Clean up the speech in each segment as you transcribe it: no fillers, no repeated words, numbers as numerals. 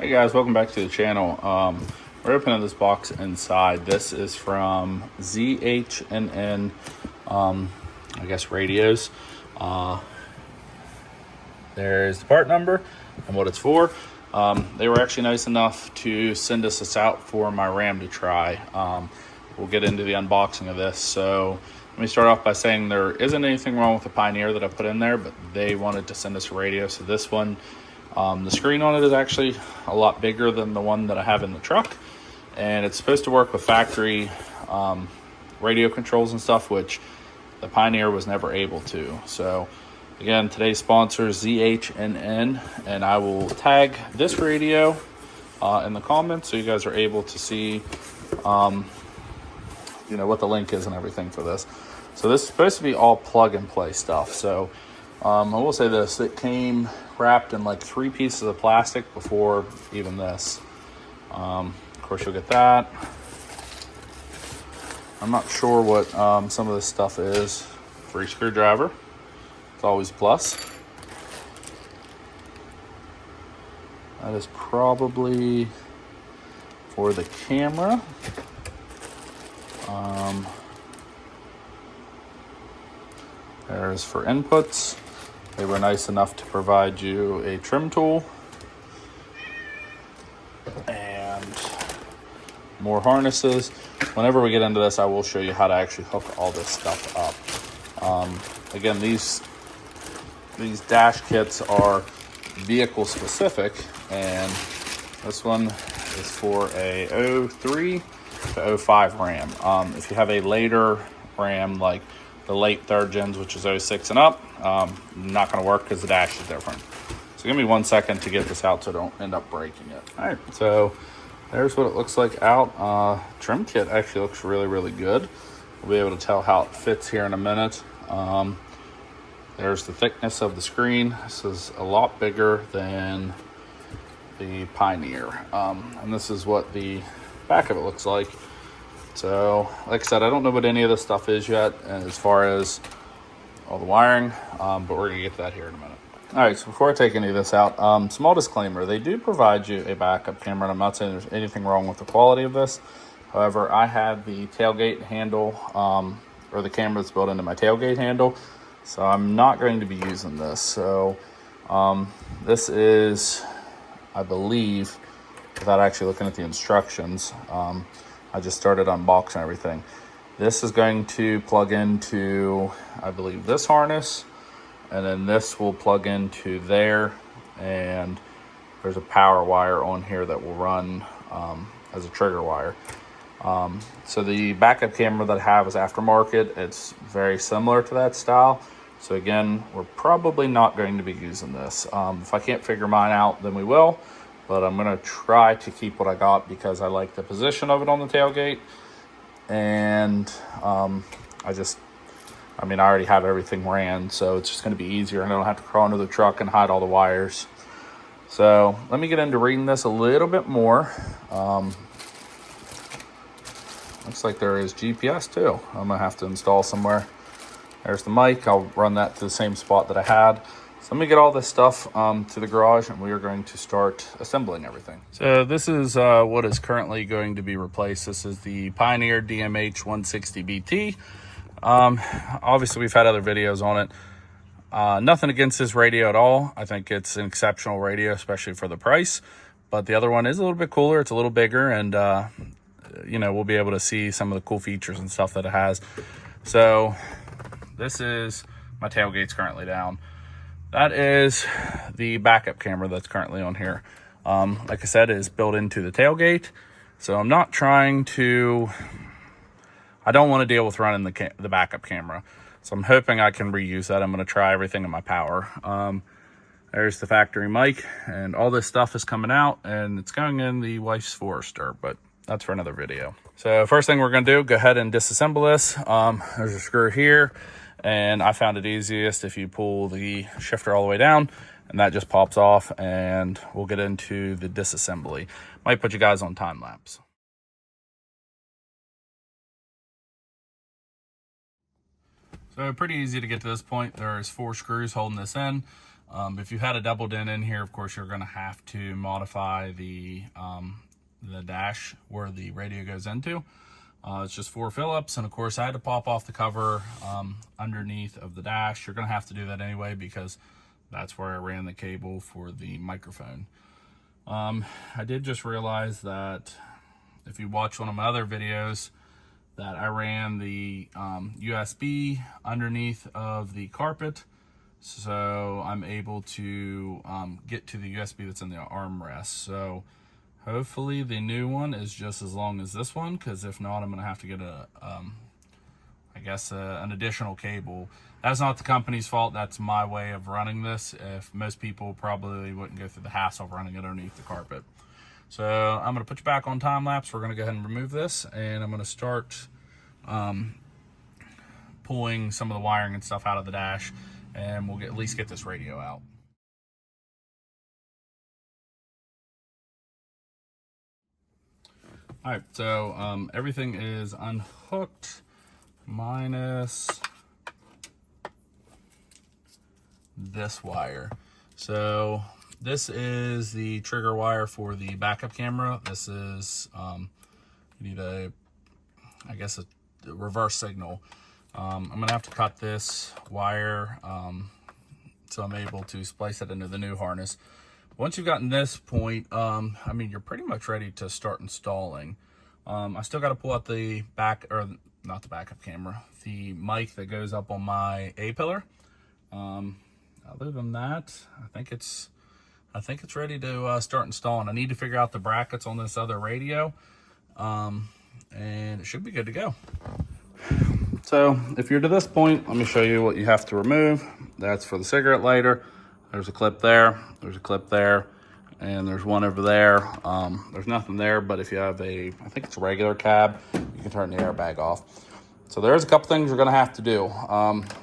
Hey guys, welcome back to the channel. We're opening this box inside. This is from zhnn, I guess radios. There's the part number and what it's for. They were actually nice enough to send us this out for my Ram to try. We'll get into the unboxing of this. So let me start off by saying there isn't anything wrong with the Pioneer that I put in there, but they wanted to send us a radio. So this one, the screen on it is actually a lot bigger than the one that I have in the truck, and it's supposed to work with factory radio controls and stuff, which the Pioneer was never able to. So again, today's sponsor is zhnn, and I will tag this radio in the comments so you guys are able to see what the link is and everything for this. So this is supposed to be all plug and play stuff. So I will say this, it came wrapped in like 3 pieces of plastic before even this. Of course you'll get that. I'm not sure what some of this stuff is. Free screwdriver, it's always a plus. That is probably for the camera. There's for inputs. They were nice enough to provide you a trim tool and more harnesses. Whenever we get into this, I will show you how to actually hook all this stuff up. Again, these dash kits are vehicle specific, and this one is for a 03 to 05 Ram. If you have a later Ram, like the late 3rd gens, which is 06 and up, not going to work because the dash is different. So give me 1 second to get this out so I don't end up breaking it. All right, so there's what it looks like out. Trim kit actually looks really good. We'll be able to tell how it fits here in a minute. There's the thickness of the screen. This is a lot bigger than the Pioneer. And this is what the back of it looks like. So like I said, I don't know what any of this stuff is yet as far as all the wiring, but we're gonna get to that here in a minute. All right, so before I take any of this out, small disclaimer, they do provide you a backup camera, and I'm not saying there's anything wrong with the quality of this. However, I have the tailgate handle, or the camera that's built into my tailgate handle, so I'm not going to be using this. So this is, I believe, without actually looking at the instructions, I just started unboxing everything. This is going to plug into, I believe, this harness, and then this will plug into there, and there's a power wire on here that will run as a trigger wire. So the backup camera that I have is aftermarket. It's very similar to that style. So again, we're probably not going to be using this. If I can't figure mine out, then we will. But I'm going to try to keep what I got because I like the position of it on the tailgate. And I already have everything ran, so it's just going to be easier, and I don't have to crawl into the truck and hide all the wires. So let me get into reading this a little bit more. Looks like there is GPS too. I'm going to have to install somewhere. There's the mic. I'll run that to the same spot that I had. So let me get all this stuff to the garage, and we are going to start assembling everything. So this is what is currently going to be replaced. This is the Pioneer DMH 160BT. Obviously we've had other videos on it. Nothing against this radio at all. I think it's an exceptional radio, especially for the price. But the other one is a little bit cooler. It's a little bigger, and we'll be able to see some of the cool features and stuff that it has. So this is my tailgate's currently down. That is the backup camera that's currently on here. Like I said, it is built into the tailgate. So I'm not trying to, I don't want to deal with running the backup camera. So I'm hoping I can reuse that. I'm going to try everything in my power. There's the factory mic, and all this stuff is coming out, and it's going in the wife's Forester, but that's for another video. So first thing we're going to do, go ahead and disassemble this. There's a screw here. And I found it easiest if you pull the shifter all the way down, and that just pops off, and we'll get into the disassembly. Might put you guys on time lapse. So pretty easy to get to this point. There's 4 screws holding this in. If you had a double DIN in here, of course, you're going to have to modify the dash where the radio goes into. It's just 4 Phillips, and of course I had to pop off the cover underneath of the dash. You're going to have to do that anyway because that's where I ran the cable for the microphone. I did just realize that if you watch one of my other videos, that I ran the USB underneath of the carpet, so I'm able to get to the USB that's in the armrest. So hopefully the new one is just as long as this one, because if not, I'm going to have to get an additional cable. That's not the company's fault. That's my way of running this. If most people probably wouldn't go through the hassle of running it underneath the carpet. So I'm going to put you back on time lapse. We're going to go ahead and remove this, and I'm going to start pulling some of the wiring and stuff out of the dash, and we'll at least get this radio out. All right, so everything is unhooked minus this wire. So this is the trigger wire for the backup camera. This is, you need a reverse signal. I'm gonna have to cut this wire so I'm able to splice it into the new harness. Once you've gotten this point, I mean, you're pretty much ready to start installing. I still got to pull out the not the backup camera, the mic that goes up on my A-pillar. Other than that, I think it's ready to start installing. I need to figure out the brackets on this other radio, and it should be good to go. So if you're to this point, let me show you what you have to remove. That's for the cigarette lighter. There's a clip there, there's a clip there, and there's one over there. There's nothing there, but if you have I think it's a regular cab, you can turn the airbag off. So there's a couple things you're gonna have to do.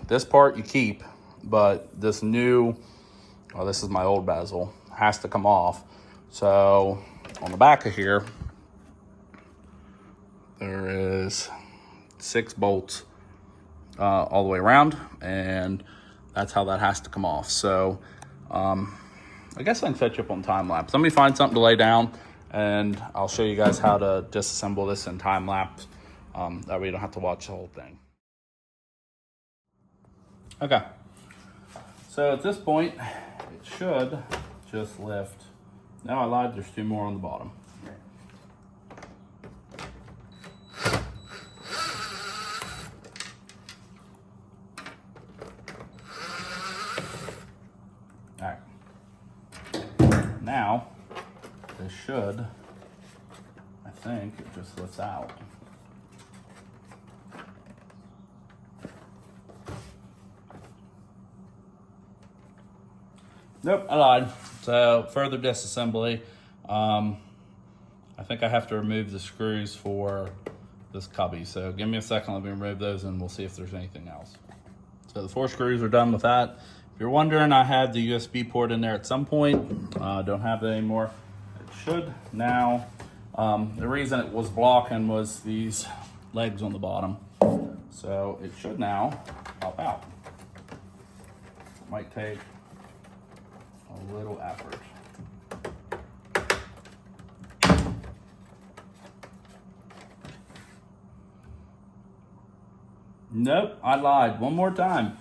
This part you keep, but this this is my old bezel, has to come off. So on the back of here, there is 6 bolts all the way around, and that's how that has to come off. So I guess I can set you up on time lapse. Let me find something to lay down, and I'll show you guys how to disassemble this in time lapse. That way you don't have to watch the whole thing. Okay, so at this point, it should just lift. No, I lied, there's 2 more on the bottom. All right, now this should, I think it just lifts out. Nope, I lied. So further disassembly, I think I have to remove the screws for this cubby. So give me a second, let me remove those and we'll see if there's anything else. So the 4 screws are done with that. If you're wondering, I had the USB port in there at some point. Don't have it anymore. It should now. The reason it was blocking was these legs on the bottom. So it should now pop out. It might take a little effort. Nope, I lied. One more time.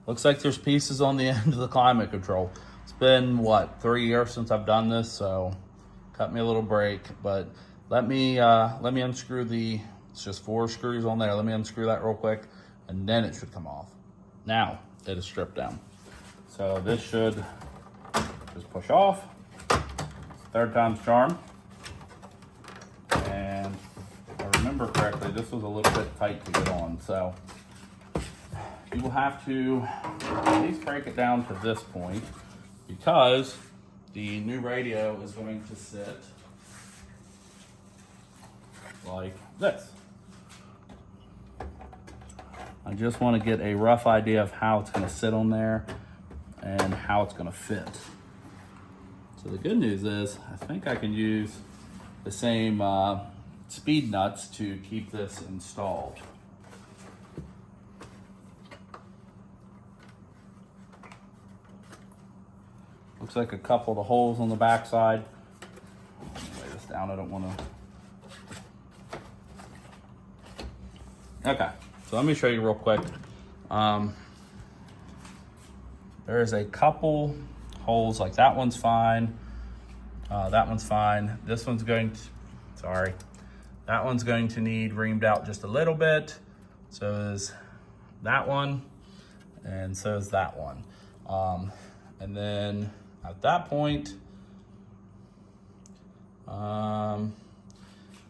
Looks like there's pieces on the end of the climate control. It's been, what, 3 years since I've done this, so cut me a little break. But let me unscrew it's just 4 screws on there. Let me unscrew that real quick, and then it should come off. Now, it is stripped down. So this should just push off. 3rd time's charm. And if I remember correctly, this was a little bit tight to get on. So you will have to at least break it down to this point, because the new radio is going to sit like this. I just want to get a rough idea of how it's going to sit on there and how it's going to fit. So the good news is I think I can use the same speed nuts to keep this installed. looks like a couple of the holes on the back side. Lay this down, I don't want to. Okay, so let me show you real quick. There's a couple holes, like that one's fine. That one's fine. This one's going to, sorry. That one's going to need reamed out just a little bit. So is that one, and so is that one. And then at that point, I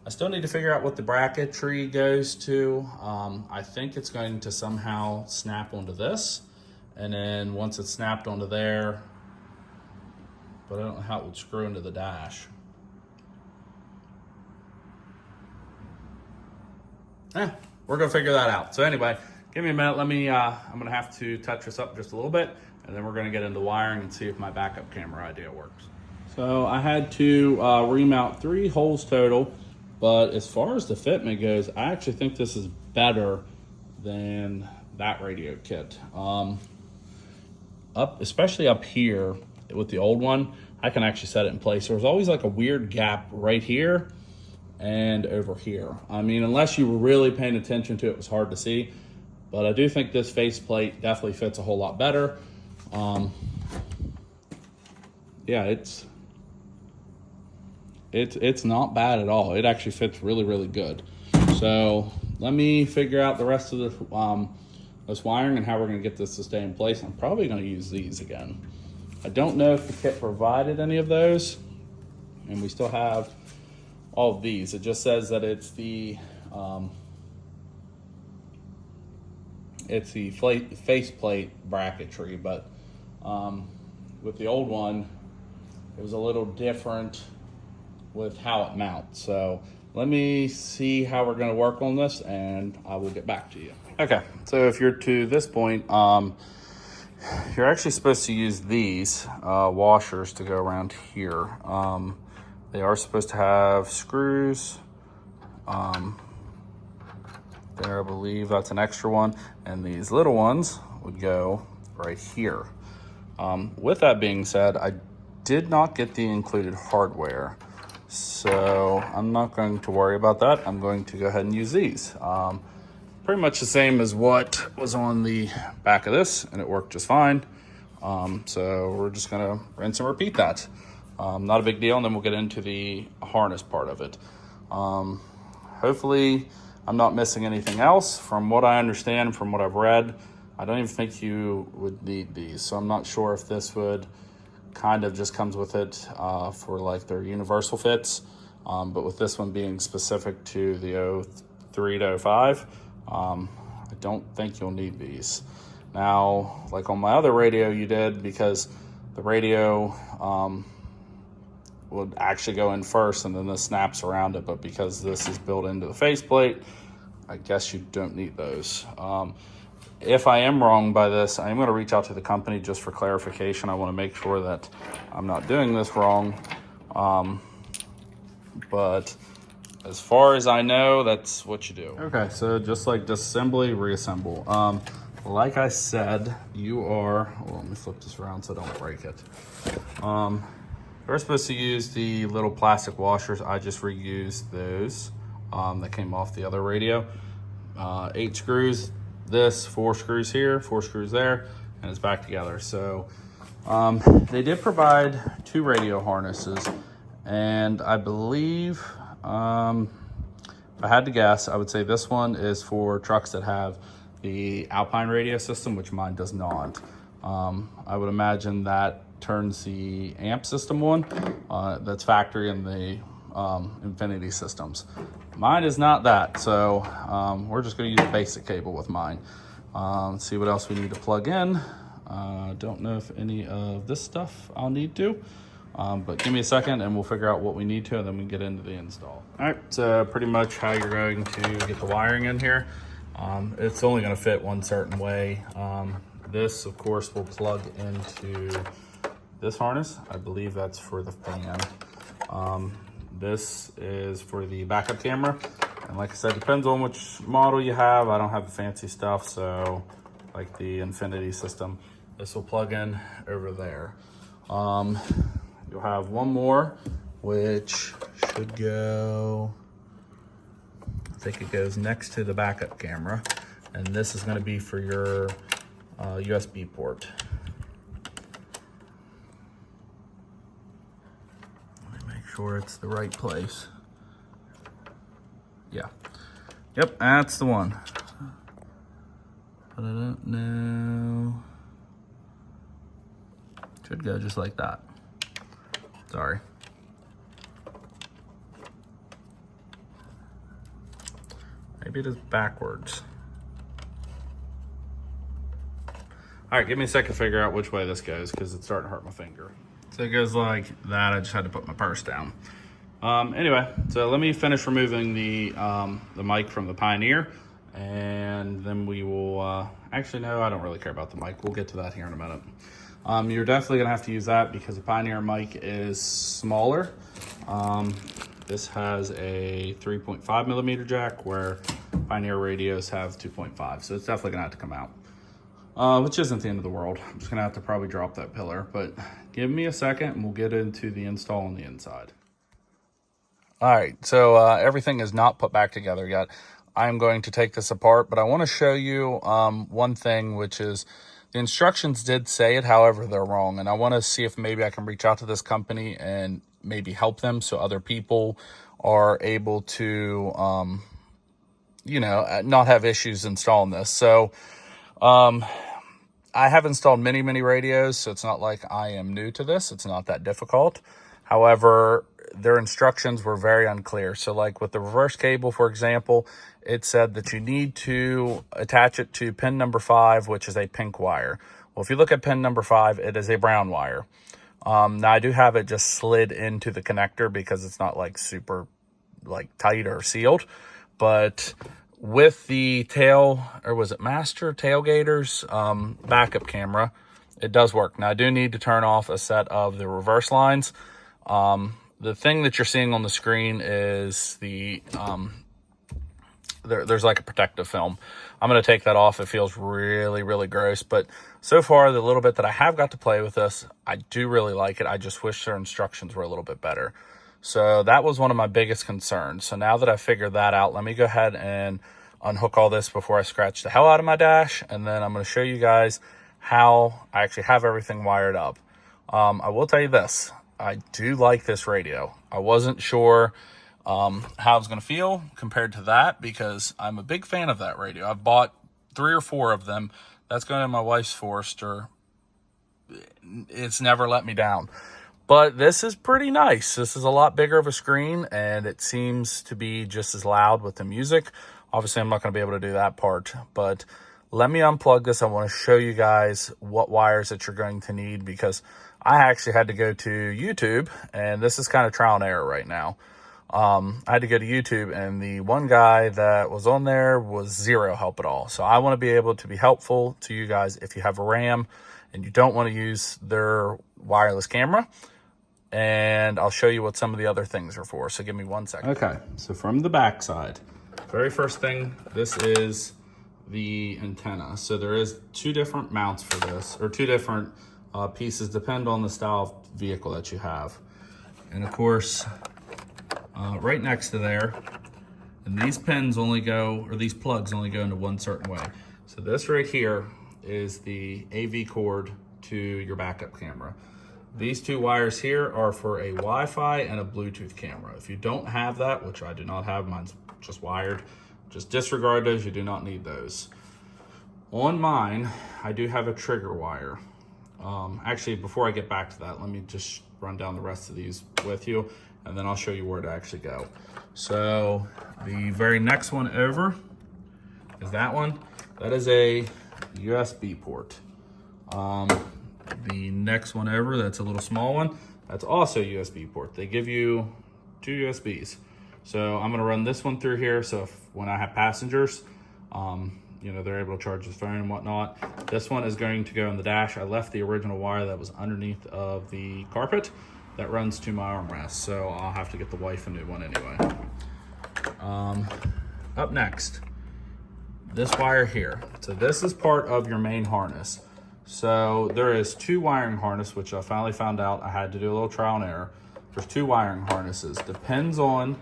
still need to figure out what the bracketry goes to. I think it's going to somehow snap onto this. And then once it's snapped onto there, but I don't know how it would screw into the dash. We're gonna figure that out. So anyway, give me a minute. Let me, I'm gonna have to touch this up just a little bit, and then we're gonna get into wiring and see if my backup camera idea works. So I had to remount 3 holes total, but as far as the fitment goes, I actually think this is better than that radio kit. Especially up here with the old one, I can actually set it in place. There was always like a weird gap right here and over here. I mean, unless you were really paying attention to it, it was hard to see. But I do think this faceplate definitely fits a whole lot better. Yeah, it's not bad at all. It actually fits really, really good. So let me figure out the rest of this wiring and how we're gonna get this to stay in place. I'm probably gonna use these again. I don't know if the kit provided any of those, and we still have all of these. It just says that it's the faceplate bracketry, but with the old one, it was a little different with how it mounts. So let me see how we're gonna work on this, and I will get back to you. Okay, so if you're to this point, you're actually supposed to use these washers to go around here. They are supposed to have screws. There, I believe that's an extra one. And these little ones would go right here. With that being said, I did not get the included hardware. So I'm not going to worry about that. I'm going to go ahead and use these. Pretty much the same as what was on the back of this, and it worked just fine. So we're just gonna rinse and repeat that. Not a big deal, and then we'll get into the harness part of it. Hopefully I'm not missing anything else. From what I understand, from what I've read, I don't even think you would need these. So I'm not sure if this would kind of just comes with it for like their universal fits. But with this one being specific to the 03 to 05, I don't think you'll need these. Now, like on my other radio you did, because the radio would actually go in first and then this snaps around it, but because this is built into the faceplate, I guess you don't need those. If I am wrong by this, I'm gonna reach out to the company just for clarification. I wanna make sure that I'm not doing this wrong. But as far as I know, that's what you do. Okay, so just like disassembly, reassemble. Like I said, you are, well, let me flip this around so I don't break it. We're supposed to use the little plastic washers. I just reused those that came off the other radio. 8 screws, this, 4 screws here, 4 screws there, and it's back together. So they did provide 2 radio harnesses, and I believe, if I had to guess, I would say this one is for trucks that have the Alpine radio system, which mine does not. I would imagine that turns the amp system on, that's factory in the Infinity systems. Mine is not that, so we're just gonna use a basic cable with mine. See what else we need to plug in. Don't know if any of this stuff I'll need to, but give me a second and we'll figure out what we need to, and then we can get into the install. All right, so pretty much how you're going to get the wiring in here. It's only gonna fit one certain way. This, of course, will plug into this harness. I believe that's for the fan. This is for the backup camera. And like I said, depends on which model you have. I don't have the fancy stuff, so like the Infinity system, this will plug in over there. You'll have one more, which should go, I think it goes next to the backup camera. And this is going to be for your USB port. Let me make sure it's the right place. Yeah. Yep, that's the one. But I don't know. Should go just like that. Sorry. Maybe it is backwards. All right, give me a second to figure out which way this goes because it's starting to hurt my finger. So it goes like that. I just had to put my purse down. Anyway, so let me finish removing the mic from the Pioneer, and then we will, actually, no, I don't really care about the mic. We'll get to that here in a minute. You're definitely gonna have to use that because the Pioneer mic is smaller. This has a 3.5 millimeter jack where Pioneer radios have 2.5, so it's definitely gonna have to come out. Which isn't the end of the world. I'm just gonna have to probably drop that pillar, but give me a second and we'll get into the install on the inside. All right, so everything is not put back together yet. I'm going to take this apart, but I wanna show you one thing, which is the instructions did say it, however, they're wrong. And I wanna see if maybe I can reach out to this company and maybe help them so other people are able to, you know, not have issues installing this. So, I have installed many radios, so it's not like I am new to this. It's not that difficult. However, their instructions were very unclear. So like with the reverse cable, for example, it said that you need to attach it to pin number 5, which is a pink wire. Well, if you look at pin number 5, it is a brown wire. Now I do have it just slid into the connector because it's not like super like tight or sealed, but with the master tailgater's backup camera, it does work. Now I do need to turn off a set of the reverse lines. The thing that you're seeing on the screen is the there's like a protective film. I'm going to take that off. It feels really gross, but so far the little bit that I have got to play with this, I do really like it. I just wish their instructions were a little bit better. So that was one of my biggest concerns. So now that I figured that out, let me go ahead and unhook all this before I scratch the hell out of my dash. And then I'm going to show you guys how I actually have everything wired up. I will tell you this. I do like this radio. I wasn't sure how I was going to feel compared to that because I'm a big fan of that radio. I've bought 3 or 4 of them. That's going to my wife's Forester. It's never let me down. But this is pretty nice. This is a lot bigger of a screen, and it seems to be just as loud with the music. Obviously, I'm not going to be able to do that part, but let me unplug this. I want to show you guys what wires that you're going to need because I actually had to go to YouTube, and this is kind of trial and error right now. I had to go to YouTube, and the one guy that was on there was zero help at all. So I want to be able to be helpful to you guys if you have a RAM and you don't want to use their wireless camera. And I'll show you what some of the other things are for. So give me 1 second. Okay, so from the back side, very first thing, this is the antenna. So there is 2 different mounts for this, or 2 different pieces, depend on the style of vehicle that you have. And of course, right next to there, and these pins only go, or these plugs only go into one certain way. So this right here is the AV cord to your backup camera. These 2 wires here are for a Wi-Fi and a Bluetooth camera. If you don't have that, which I do not have, mine's just wired, just disregard those, you do not need those. On mine, I do have a trigger wire. Actually, before I get back to that, let me just run down the rest of these with you, and then I'll show you where to actually go. So the very next one over is that one. That is a USB port. The next one over, that's a little small one, that's also a USB port. They give you 2 USBs. So I'm gonna run this one through here, so when I have passengers, you know, they're able to charge the phone and whatnot. This one is going to go in the dash. I left the original wire that was underneath of the carpet that runs to my armrest, so I'll have to get the wife a new one anyway. Up next, this wire here. So this is part of your main harness. So there is 2 wiring harnesses, which I finally found out. I had to do a little trial and error. There's 2 wiring harnesses. Depends on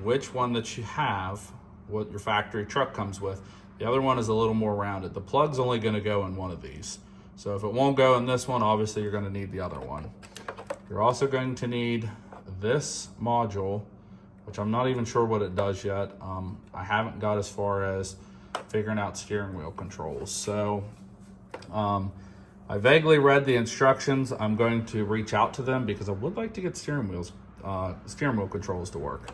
which one that you have, what your factory truck comes with. The other one is a little more rounded. The plug's only going to go in one of these. So if it won't go in this one, obviously you're going to need the other one. You're also going to need this module, which I'm not even sure what it does yet. I haven't got as far as figuring out steering wheel controls. So I vaguely read the instructions. I'm going to reach out to them because I would like to get steering wheel controls to work.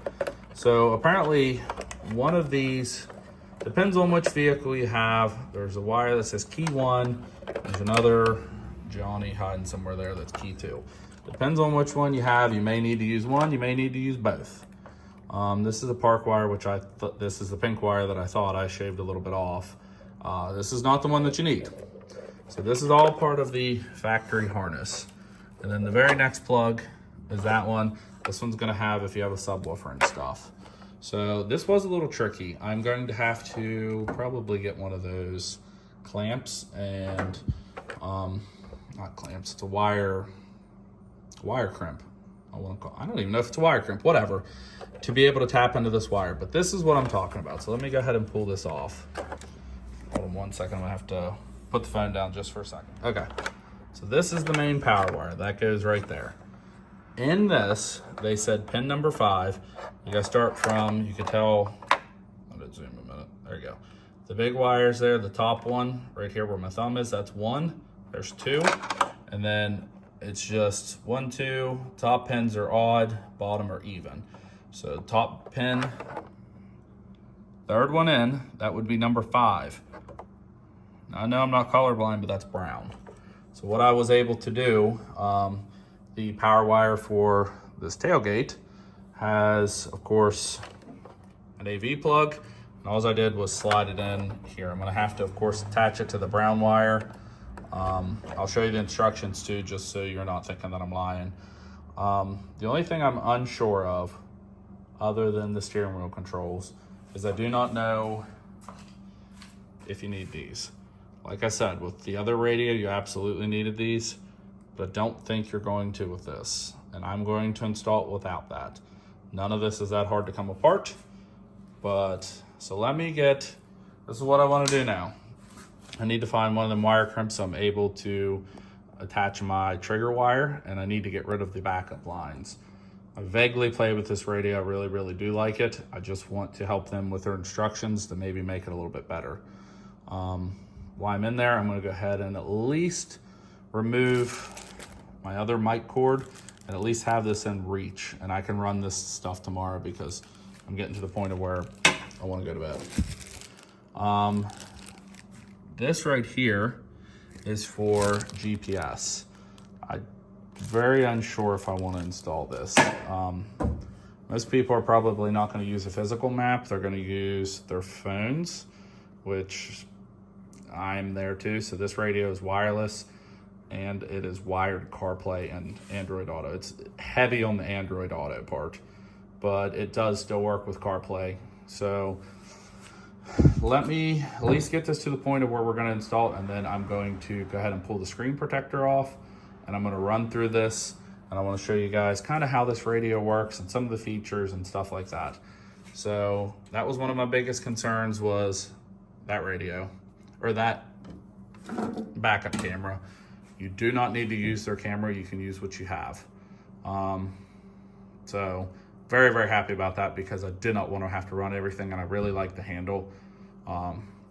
So apparently one of these, depends on which vehicle you have. There's a wire that says key 1. There's another Johnny hiding somewhere there that's key 2. Depends on which one you have. You may need to use one, you may need to use both. This is a park wire, which this is the pink wire that I thought I shaved a little bit off. This is not the one that you need. So this is all part of the factory harness. And then the very next plug is that one. This one's gonna have if you have a subwoofer and stuff. So this was a little tricky. I'm going to have to probably get one of those clamps and, not clamps, it's a wire crimp. I don't even know if it's a wire crimp, whatever, to be able to tap into this wire. But this is what I'm talking about. So let me go ahead and pull this off. Hold on 1 second, I'm gonna have to put the phone down just for a second. Okay, so this is the main power wire. That goes right there. In this, they said pin number 5. You gotta start from, you can tell, I'm gonna zoom a minute. There you go. The big wires there, the top one, right here where my thumb is, that's 1. There's 2. And then it's just 1, 2, top pins are odd, bottom are even. So top pin, third one in, that would be number 5. Now, I know I'm not colorblind, but that's brown. So what I was able to do, the power wire for this tailgate has, of course, an AV plug. And all I did was slide it in here. I'm gonna have to, of course, attach it to the brown wire. I'll show you the instructions too, just so you're not thinking that I'm lying. The only thing I'm unsure of, other than the steering wheel controls, is I do not know if you need these. Like I said, with the other radio, you absolutely needed these, but I don't think you're going to with this. And I'm going to install it without that. None of this is that hard to come apart, but, so let me this is what I wanna do now. I need to find one of them wire crimps so I'm able to attach my trigger wire, and I need to get rid of the backup lines. I vaguely play with this radio. I really, really do like it. I just want to help them with their instructions to maybe make it a little bit better. While I'm in there, I'm gonna go ahead and at least remove my other mic cord and at least have this in reach. And I can run this stuff tomorrow because I'm getting to the point of where I wanna go to bed. This right here is for GPS. I'm very unsure if I want to install this. Most people are probably not going to use a physical map. They're going to use their phones, which I'm there too. So this radio is wireless and it is wired CarPlay and Android Auto. It's heavy on the Android Auto part, but it does still work with CarPlay. So let me at least get this to the point of where we're going to install it, and then I'm going to go ahead and pull the screen protector off, and I'm going to run through this, and I want to show you guys kind of how this radio works and some of the features and stuff like that. So that was one of my biggest concerns, was that radio, or that backup camera. You do not need to use their camera. You can use what you have. So very, very happy about that because I did not want to have to run everything, and I really like the handle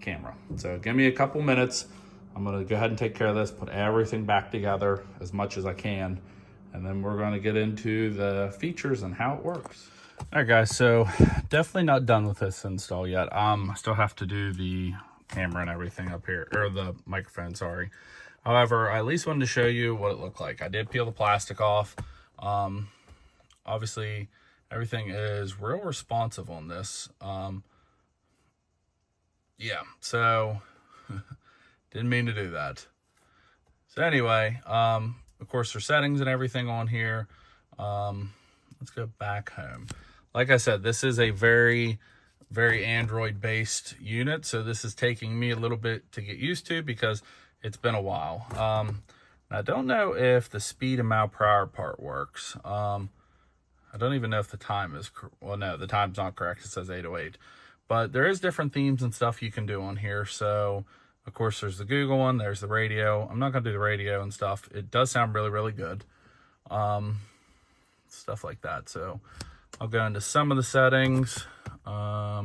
camera. So give me a couple minutes. I'm going to go ahead and take care of this, put everything back together as much as I can, and then we're going to get into the features and how it works. All right, guys, so definitely not done with this install yet. I still have to do the camera and everything up here, or the microphone, sorry. However, I at least wanted to show you what it looked like. I did peel the plastic off. Obviously, everything is real responsive on this. Yeah, so didn't mean to do that. So anyway, of course, there's settings and everything on here. Let's go back home. Like I said, this is a very, very Android-based unit. So this is taking me a little bit to get used to because it's been a while. I don't know if the speed and mile per hour part works. I don't even know if the time is, well, no, the time's not correct. It says 808. But there is different themes and stuff you can do on here. So, of course, there's the Google one. There's the radio. I'm not going to do the radio and stuff. It does sound really, really good. Stuff like that. So, I'll go into some of the settings. I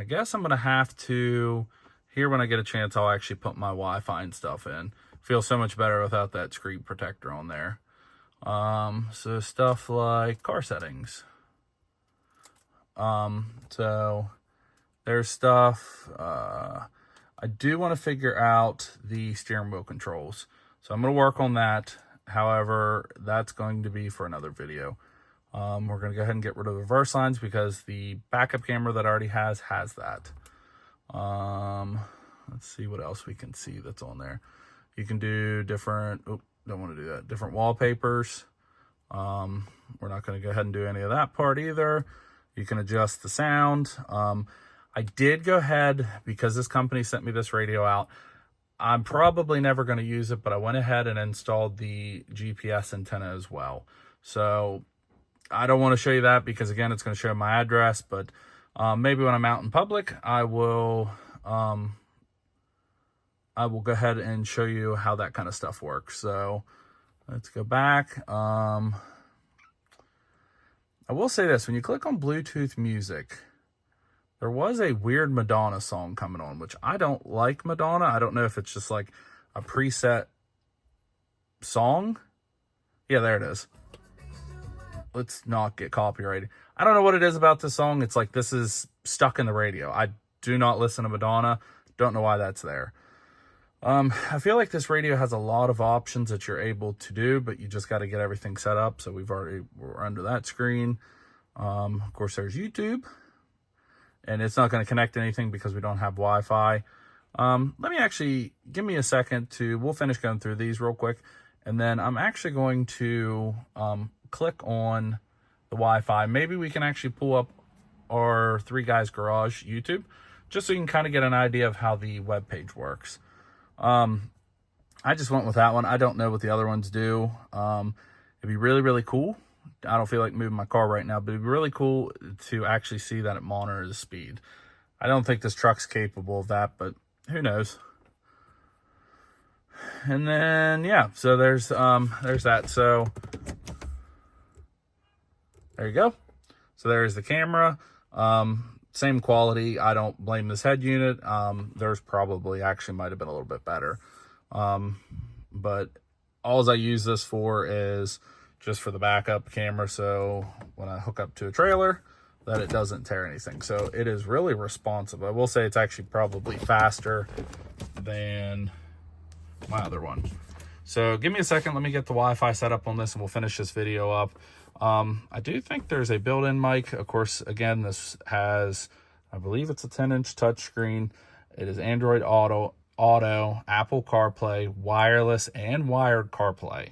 guess I'm going to have to, here when I get a chance, I'll actually put my Wi-Fi and stuff in. Feels so much better without that screen protector on there. So stuff like car settings. So there's stuff, I do want to figure out the steering wheel controls. So I'm going to work on that. However, that's going to be for another video. We're going to go ahead and get rid of the reverse lines because the backup camera that already has that. Let's see what else we can see that's on there. You can do different, don't want to do that, different wallpapers. We're not going to go ahead and do any of that part either. You can adjust the sound. I did go ahead, because this company sent me this radio out, I'm probably never going to use it, but I went ahead and installed the GPS antenna as well. So I don't want to show you that because, again, it's going to show my address, but maybe when I'm out in public, I will go ahead and show you how that kind of stuff works. So let's go back. I will say this, when you click on Bluetooth music, there was a weird Madonna song coming on, which I don't like Madonna. I don't know if it's just like a preset song. Yeah, there it is. Let's not get copyrighted. I don't know what it is about this song. It's like this is stuck in the radio. I do not listen to Madonna. Don't know why that's there. I feel like this radio has a lot of options that you're able to do, but you just got to get everything set up. So we're under that screen. Of course, there's YouTube, and it's not going to connect to anything because we don't have Wi-Fi. Give me a second we'll finish going through these real quick. And then I'm actually going to, click on the Wi-Fi. Maybe we can actually pull up our Three Guys Garage YouTube, just so you can kind of get an idea of how the web page works. I just went with that one. I don't know what the other ones do. It'd be really, really cool. I don't feel like moving my car right now, but it'd be really cool to actually see that it monitors the speed. I don't think this truck's capable of that, but who knows? And then, yeah, so there's that. So there you go. So there's the camera. Same quality. I don't blame this head unit. There's probably actually might have been a little bit better. But all I use this for is just for the backup camera. So when I hook up to a trailer, that it doesn't tear anything. So it is really responsive. I will say it's actually probably faster than my other one. So give me a second. Let me get the Wi-Fi set up on this and we'll finish this video up. I do think there's a built-in mic. Of course, again, this has, I believe it's a 10-inch touchscreen. It is Android Auto, Apple CarPlay, wireless and wired CarPlay.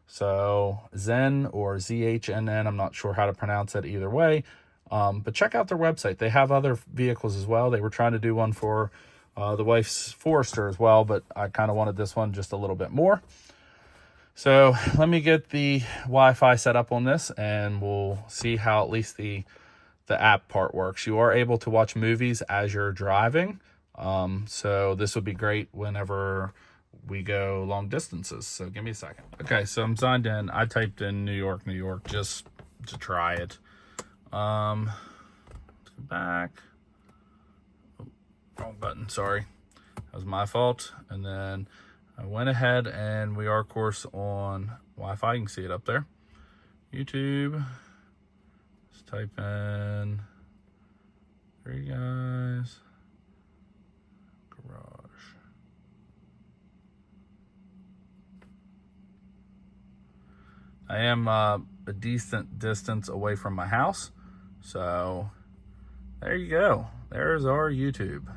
So zhnn or zhnn, I'm not sure how to pronounce it either way. But check out their website. They have other vehicles as well. They were trying to do one for the wife's Forester as well, but I kind of wanted this one just a little bit more. So let me get the Wi-Fi set up on this and we'll see how at least the app part works. You are able to watch movies as you're driving. So this would be great whenever we go long distances. So give me a second. Okay, so I'm signed in. I typed in New York, just to try it. Let's go back. Oh, wrong button, sorry. That was my fault. And then I went ahead and we are, of course, on Wi-Fi. You can see it up there. YouTube. Let's type in Three Guys Garage. I am a decent distance away from my house. So there you go. There's our YouTube.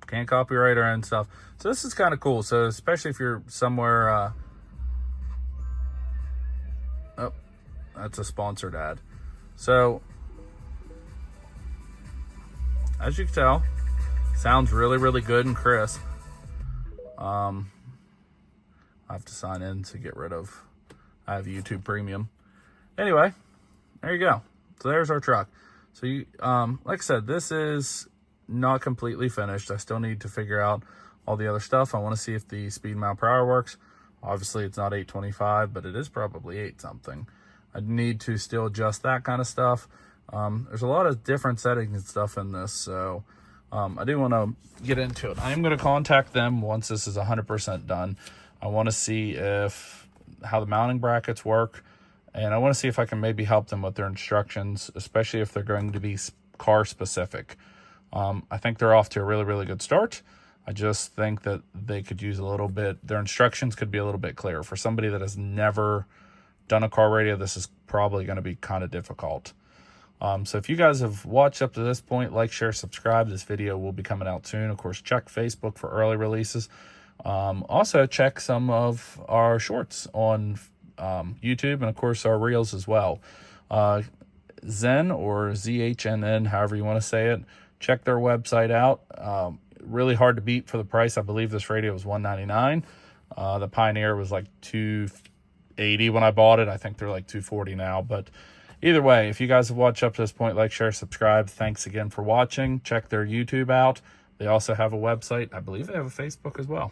Can't copyright our own stuff. So this is kind of cool. So especially if you're somewhere, oh, that's a sponsored ad. So as you can tell, Sounds really, really good and crisp. I have to sign in to get rid of, I have YouTube Premium. Anyway, there you go. So there's our truck. So you, like I said, this is not completely finished. I still need to figure out all the other stuff. I want to see if the speed mile per hour works. Obviously it's not 825, but it is probably 8 something. I need to still adjust that kind of stuff. There's a lot of different settings and stuff in this, so I do want to get into it. I am going to contact them once this is 100% done. I want to see how the mounting brackets work, and I want to see if I can maybe help them with their instructions, especially if they're going to be car specific. I think they're off to a really, really good start. I just think that they could use a little bit, their instructions could be a little bit clearer. For somebody that has never done a car radio, this is probably going to be kind of difficult. So if you guys have watched up to this point, like, share, subscribe. This video will be coming out soon. Of course, check Facebook for early releases. Also check some of our shorts on YouTube, and of course our reels as well. Zhnn, or ZHNN, however you want to say it. Check their website out. Really hard to beat for the price. I believe this radio was $199. The Pioneer was like $280 when I bought it. I think they're like $240 now. But either way, if you guys have watched up to this point, like, share, subscribe. Thanks again for watching. Check their YouTube out. They also have a website. I believe they have a Facebook as well.